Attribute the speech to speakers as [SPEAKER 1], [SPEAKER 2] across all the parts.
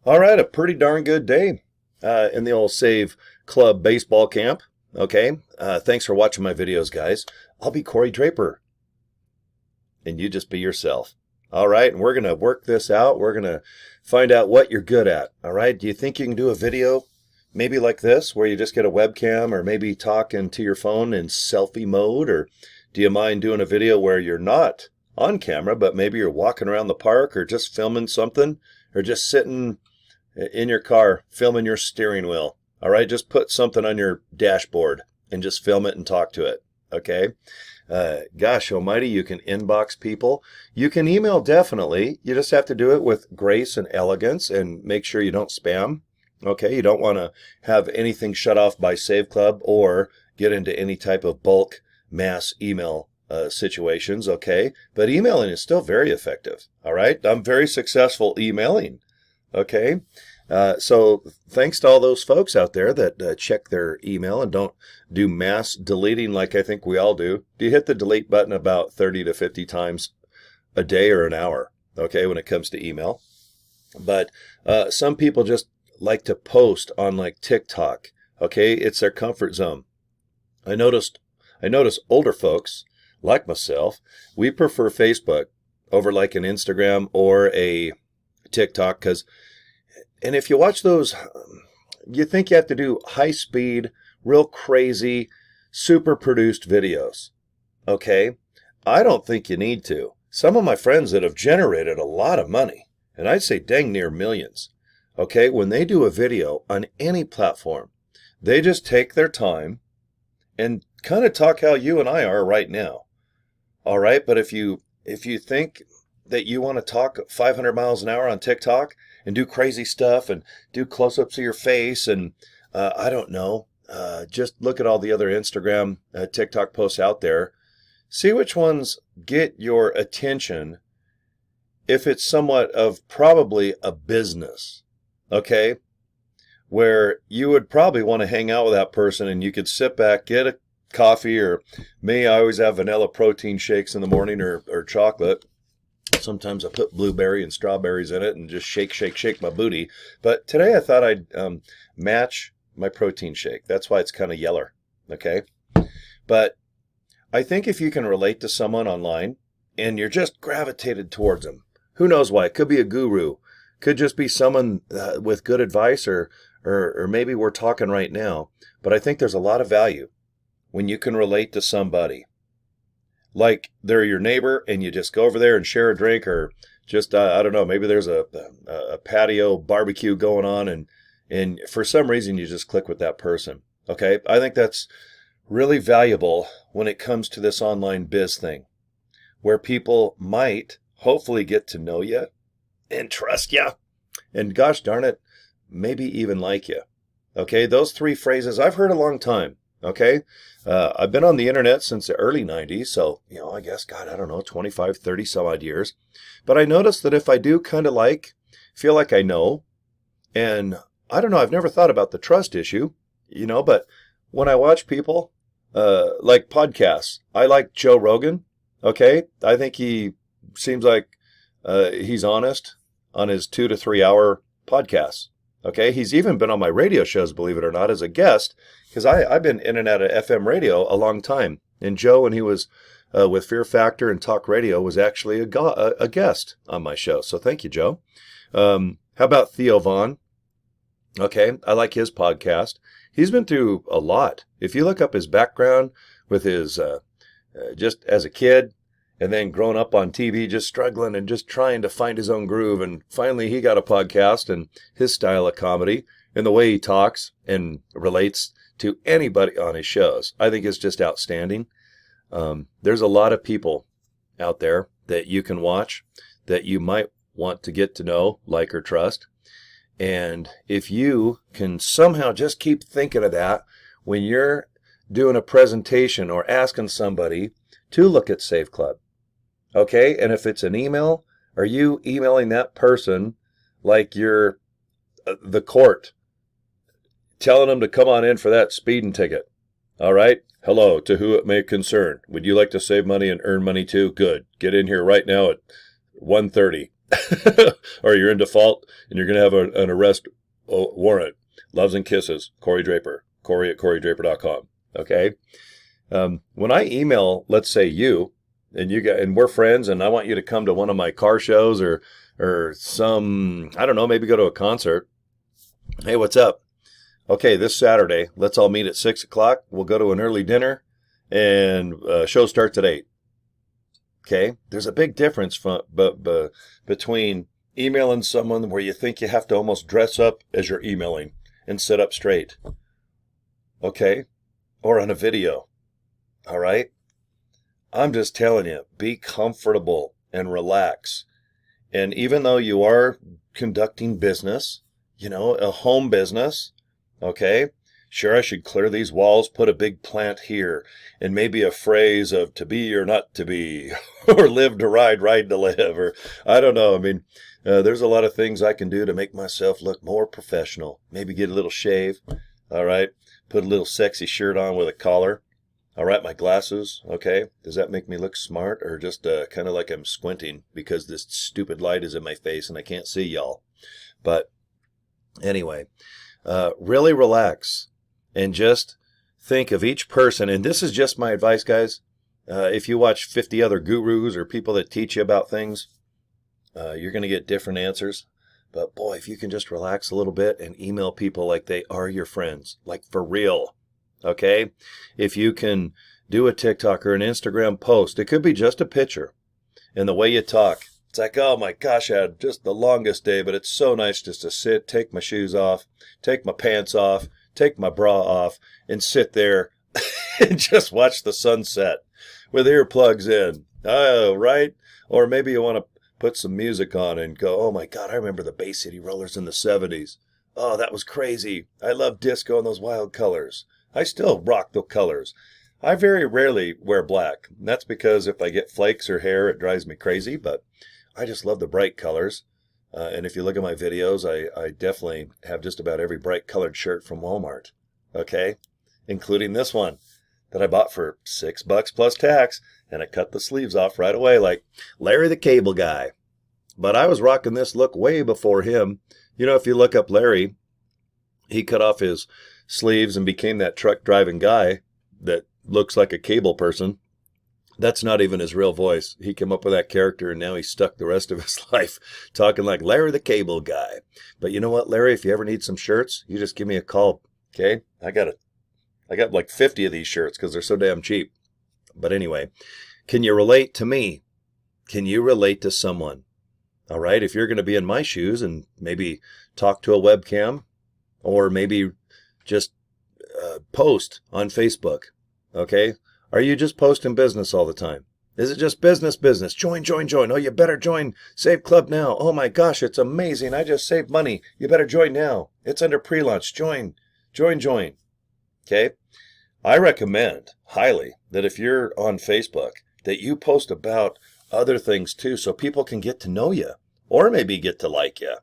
[SPEAKER 1] All right, a pretty darn good day in the old Save Club baseball camp. Okay, thanks for watching my videos, guys. I'll be Cory Draper, and you just be yourself. All right, and we're going to work this out. We're going to find out what you're good at. All right, do you think you can do a video maybe like this, where you just get a webcam or maybe talk into your phone in selfie mode? Or do you mind doing a video where you're not on camera, but maybe you're walking around the park or just filming something or just sitting in your car filming your steering wheel? All right, just put something on your dashboard and just film it and talk to it. Okay. Gosh almighty, you can inbox people. You can email, definitely. You just have to do it with grace and elegance and make sure you don't spam. Okay, you don't want to have anything shut off by Save Club or get into any type of bulk mass email situations. Okay, but emailing is still very effective. All right, I'm very successful emailing. Okay, so thanks to all those folks out there that check their email and don't do mass deleting like I think we all do. Do you hit the delete button about 30 to 50 times a day or an hour? Okay, when it comes to email. But some people just like to post on like TikTok. Okay, it's their comfort zone. I notice older folks like myself, we prefer Facebook over like an Instagram or a TikTok, and if you watch those, you think you have to do high speed, real crazy, super produced videos. Okay, I don't think you need to. Some of my friends that have generated a lot of money, and I'd say dang near millions, okay, when they do a video on any platform, they just take their time and kind of talk how you and I are right now. All right, but if you think that you want to talk 500 miles an hour on TikTok and do crazy stuff and do close-ups of your face and I don't know, just look at all the other Instagram, TikTok posts out there. See which ones get your attention if it's somewhat of probably a business, okay, where you would probably want to hang out with that person and you could sit back, get a coffee, or me, I always have vanilla protein shakes in the morning or chocolate. Sometimes I put blueberry and strawberries in it and just shake my booty. But today I thought I'd match my protein shake. That's why it's kind of yeller. Okay. But I think if you can relate to someone online and you're just gravitated towards them, who knows why? It could be a guru. Could just be someone with good advice, or maybe we're talking right now. But I think there's a lot of value when you can relate to somebody. Like they're your neighbor and you just go over there and share a drink, or just, I don't know, maybe there's a patio barbecue going on and for some reason you just click with that person. Okay, I think that's really valuable when it comes to this online biz thing, where people might hopefully get to know you and trust you, and gosh darn it, maybe even like you. Okay, those three phrases I've heard a long time. Okay, I've been on the internet since the early 90s, so, I guess, God, I don't know, 25, 30 some odd years. But I noticed that if I do kind of feel like I know, and I don't know, I've never thought about the trust issue, but when I watch people, like podcasts, I like Joe Rogan. Okay, I think he seems like he's honest on his 2 to 3 hour podcasts. Okay, he's even been on my radio shows, believe it or not, as a guest, because I've been in and out of FM radio a long time. And Joe, when he was with Fear Factor and Talk Radio, was actually a guest on my show. So thank you, Joe. How about Theo Vaughn? Okay, I like his podcast. He's been through a lot. If you look up his background with his, just as a kid, and then growing up on TV, just struggling and just trying to find his own groove. And finally he got a podcast, and his style of comedy and the way he talks and relates to anybody on his shows, I think is just outstanding. There's a lot of people out there that you can watch that you might want to get to know, like, or trust. And if you can somehow just keep thinking of that when you're doing a presentation or asking somebody to look at Save Club. Okay, and if it's an email, are you emailing that person like you're the court, telling them to come on in for that speeding ticket? All right, hello, to who it may concern. Would you like to save money and earn money too? Good. Get in here right now at 1:30. or you're in default and you're going to have an arrest warrant. Loves and kisses, Cory Draper. Cory at CoryDraper.com. Okay. When I email, let's say you, and we're friends, and I want you to come to one of my car shows or some, I don't know, maybe go to a concert. Hey, what's up? Okay, this Saturday, let's all meet at 6 o'clock. We'll go to an early dinner, and show starts at 8. Okay, there's a big difference between emailing someone where you think you have to almost dress up as you're emailing and sit up straight. Okay, or on a video. All right, I'm just telling you, be comfortable and relax. And even though you are conducting business, a home business, okay, sure, I should clear these walls, put a big plant here, and maybe a phrase of to be or not to be, or live to ride, ride to live, or I don't know. I mean, there's a lot of things I can do to make myself look more professional. Maybe get a little shave, all right, put a little sexy shirt on with a collar. All right, my glasses, okay. Does that make me look smart or just kind of like I'm squinting because this stupid light is in my face and I can't see y'all? But anyway, really relax and just think of each person. And this is just my advice, guys. If you watch 50 other gurus or people that teach you about things, you're going to get different answers. But boy, if you can just relax a little bit and email people like they are your friends, like for real. Okay, if you can do a TikTok or an Instagram post, it could be just a picture. And the way you talk, it's like, oh my gosh, I had just the longest day, but it's so nice just to sit, take my shoes off, take my pants off, take my bra off, and sit there and just watch the sunset with earplugs in. Oh, right? Or maybe you want to put some music on and go, oh my God, I remember the Bay City Rollers in the 70s. Oh, that was crazy. I love disco and those wild colors. I still rock the colors. I very rarely wear black. And that's because if I get flakes or hair, it drives me crazy. But I just love the bright colors. And if you look at my videos, I definitely have just about every bright colored shirt from Walmart. Okay? Including this one that I bought for $6 plus tax. And I cut the sleeves off right away like Larry the Cable Guy. But I was rocking this look way before him. If you look up Larry, he cut off his sleeves and became that truck driving guy that looks like a cable person. That's not even his real voice. He came up with that character and now he's stuck the rest of his life talking like Larry the Cable Guy. But you know what, Larry, if you ever need some shirts, you just give me a call. Okay? I got like 50 of these shirts because they're so damn cheap. But anyway, can you relate to me? Can you relate to someone? All right, if you're going to be in my shoes and maybe talk to a webcam or maybe just post on Facebook, okay? Are you just posting business all the time? Is it just business? Join. Oh, you better join Save Club now. Oh my gosh, it's amazing. I just saved money. You better join now. It's under pre-launch. Join. Okay? I recommend highly that if you're on Facebook, that you post about other things too so people can get to know you or maybe get to like you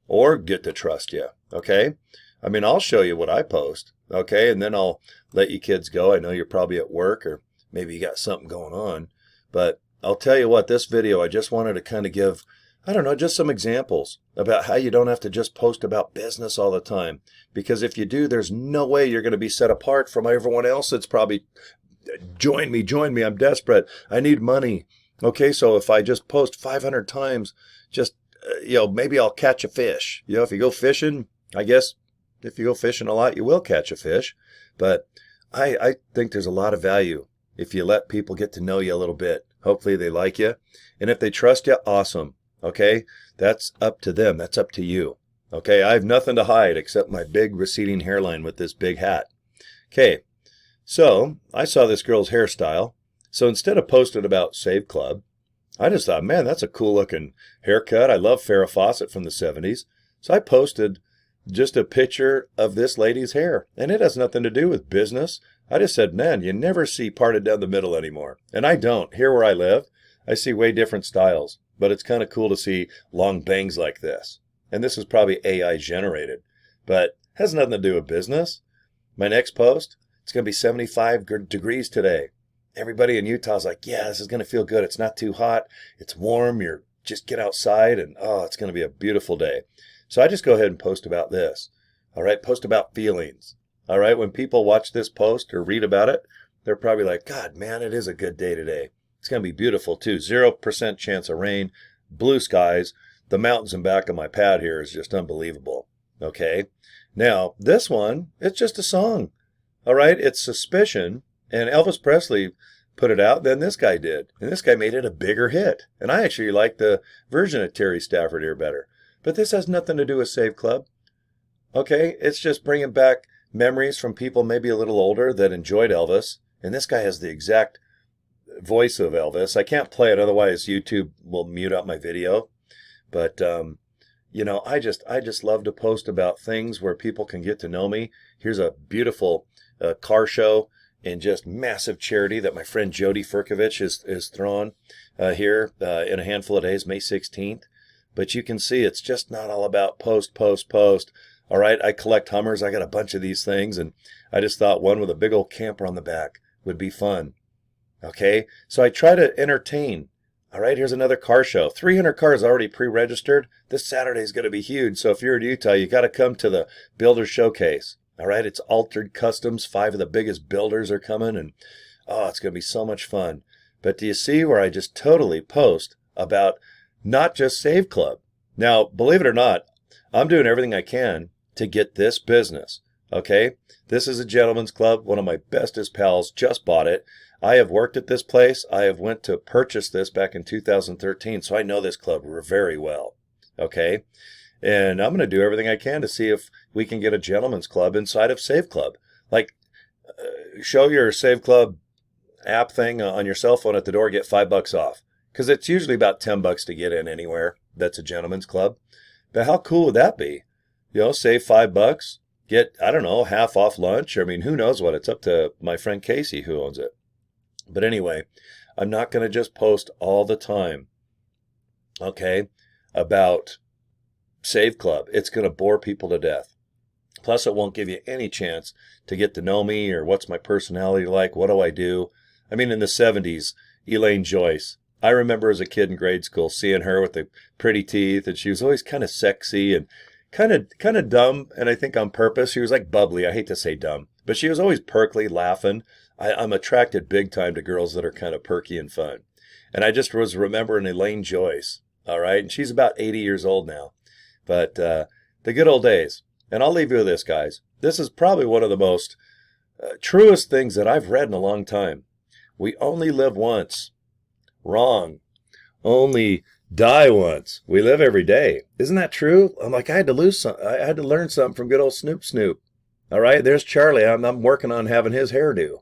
[SPEAKER 1] or get to trust you, okay? I mean, I'll show you what I post, okay? And then I'll let you kids go. I know you're probably at work or maybe you got something going on. But I'll tell you what, this video, I just wanted to kind of give, I don't know, just some examples about how you don't have to just post about business all the time. Because if you do, there's no way you're going to be set apart from everyone else that's probably, join me, I'm desperate, I need money. Okay, so if I just post 500 times, just, maybe I'll catch a fish. If you go fishing, I guess, if you go fishing a lot, you will catch a fish. But I think there's a lot of value if you let people get to know you a little bit. Hopefully they like you. And if they trust you, awesome. Okay? That's up to them. That's up to you. Okay? I have nothing to hide except my big receding hairline with this big hat. Okay. So I saw this girl's hairstyle. So instead of posting about Save Club, I just thought, man, that's a cool looking haircut. I love Farrah Fawcett from the 70s. So I posted just a picture of this lady's hair. And it has nothing to do with business. I just said, man, you never see parted down the middle anymore. And I don't. Here where I live, I see way different styles. But it's kind of cool to see long bangs like this. And this is probably AI generated. But has nothing to do with business. My next post, it's going to be 75 degrees today. Everybody in Utah's like, yeah, this is going to feel good. It's not too hot. It's warm. You're just get outside and, oh, it's going to be a beautiful day. So I just go ahead and post about this. All right, post about feelings. All right, when people watch this post or read about it, they're probably like, God, man, it is a good day today. It's going to be beautiful too. 0% chance of rain, blue skies. The mountains in back of my pad here is just unbelievable. Okay, now this one, it's just a song. All right, it's Suspicion, and Elvis Presley put it out than this guy did. And this guy made it a bigger hit. And I actually like the version of Terry Stafford here better. But this has nothing to do with Save Club. Okay, it's just bringing back memories from people maybe a little older that enjoyed Elvis. And this guy has the exact voice of Elvis. I can't play it, otherwise YouTube will mute out my video. But, you know, I just love to post about things where people can get to know me. Here's a beautiful car show and just massive charity that my friend Jody Furkovich is throwing here in a handful of days, May 16th. But you can see it's just not all about post. All right, I collect Hummers. I got a bunch of these things, and I just thought one with a big old camper on the back would be fun. Okay, so I try to entertain. All right, here's another car show. 300 cars already pre-registered. This Saturday is going to be huge. So if you're in Utah, you got to come to the Builder Showcase. All right, it's Altered Customs. 5 of the biggest builders are coming, and oh, it's going to be so much fun. But do you see where I just totally post about not just Save Club? Now, believe it or not, I'm doing everything I can to get this business. Okay, this is a gentleman's club. One of my bestest pals just bought it. I have worked at this place. I have went to purchase this back in 2013, so I know this club very well. Okay, and I'm going to do everything I can to see if we can get a gentleman's club inside of Save Club. Like, show your Save Club app thing on your cell phone at the door, get $5 off. Because it's usually about $10 to get in anywhere that's a gentleman's club. But how cool would that be? You know, save $5, get, I don't know, half off lunch. I mean, who knows what? It's up to my friend Casey who owns it. But anyway, I'm not going to just post all the time, okay, about Save Club. It's going to bore people to death. Plus, it won't give you any chance to get to know me or what's my personality like, what do I do. I mean, in the 70s, Elaine Joyce. I remember as a kid in grade school seeing her with the pretty teeth, and she was always kind of sexy and kind of dumb, and I think on purpose. She was like bubbly. I hate to say dumb, but she was always perkly, laughing. I'm attracted big time to girls that are kind of perky and fun. And I just was remembering Elaine Joyce, all right? And she's about 80 years old now. But the good old days. And I'll leave you with this, guys. This is probably one of the most truest things that I've read in a long time. We only live once. Wrong. Only die once. We live every day. Isn't that true? I'm like, I had to learn something from good old Snoop. All right, there's Charlie. I'm working on having his hairdo.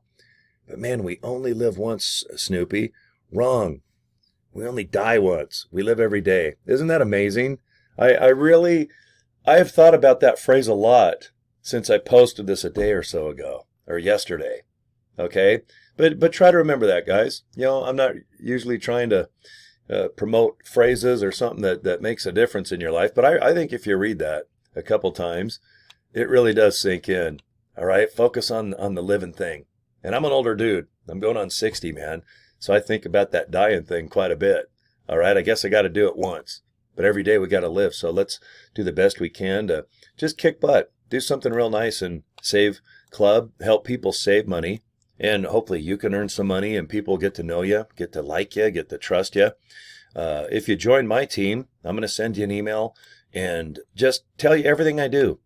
[SPEAKER 1] But man, we only live once, Snoopy. Wrong. We only die once. We live every day. Isn't that amazing? I have thought about that phrase a lot since I posted this a day or so ago, or yesterday. Okay? But try to remember that, guys. You know, I'm not usually trying to promote phrases or something that makes a difference in your life, but I think if you read that a couple times, it really does sink in. All right? Focus on the living thing. And I'm an older dude. I'm going on 60, man. So I think about that dying thing quite a bit. All right? I guess I got to do it once. But every day we got to live. So let's do the best we can to just kick butt. Do something real nice and Save Club. Help people save money. And hopefully you can earn some money and people get to know you, get to like you, get to trust you. If you join my team, I'm going to send you an email and just tell you everything I do.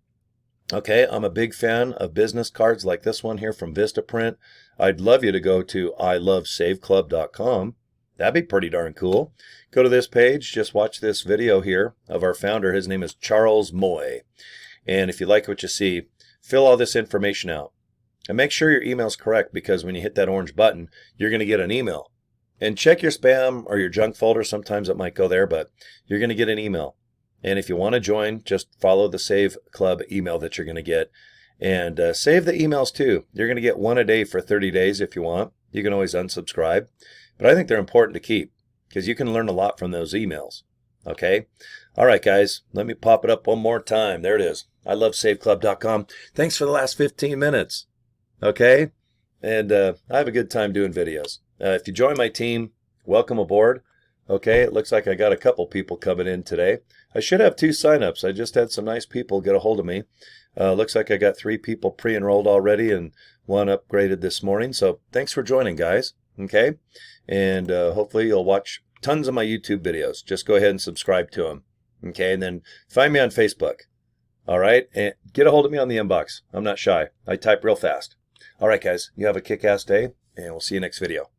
[SPEAKER 1] Okay, I'm a big fan of business cards like this one here from Vistaprint. I'd love you to go to ilovesaveclub.com. That'd be pretty darn cool. Go to this page, just watch this video here of our founder. His name is Charles Moy. And if you like what you see, fill all this information out. And make sure your email's correct, because when you hit that orange button, you're going to get an email. And check your spam or your junk folder. Sometimes it might go there, but you're going to get an email. And if you want to join, just follow the Save Club email that you're going to get. And save the emails too. You're going to get one a day for 30 days if you want. You can always unsubscribe. But I think they're important to keep because you can learn a lot from those emails. Okay? All right, guys. Let me pop it up one more time. There it is. ilovesaveclub.com. Thanks for the last 15 minutes. Okay? And I have a good time doing videos. If you join my team, welcome aboard. Okay, it looks like I got a couple people coming in today. I should have 2 signups. I just had some nice people get a hold of me. Looks like I got 3 people pre-enrolled already and 1 upgraded this morning. So thanks for joining, guys. Okay, and hopefully you'll watch tons of my YouTube videos. Just go ahead and subscribe to them. Okay, and then find me on Facebook. All right, and get a hold of me on the inbox. I'm not shy. I type real fast. All right, guys, you have a kick-ass day, and we'll see you next video.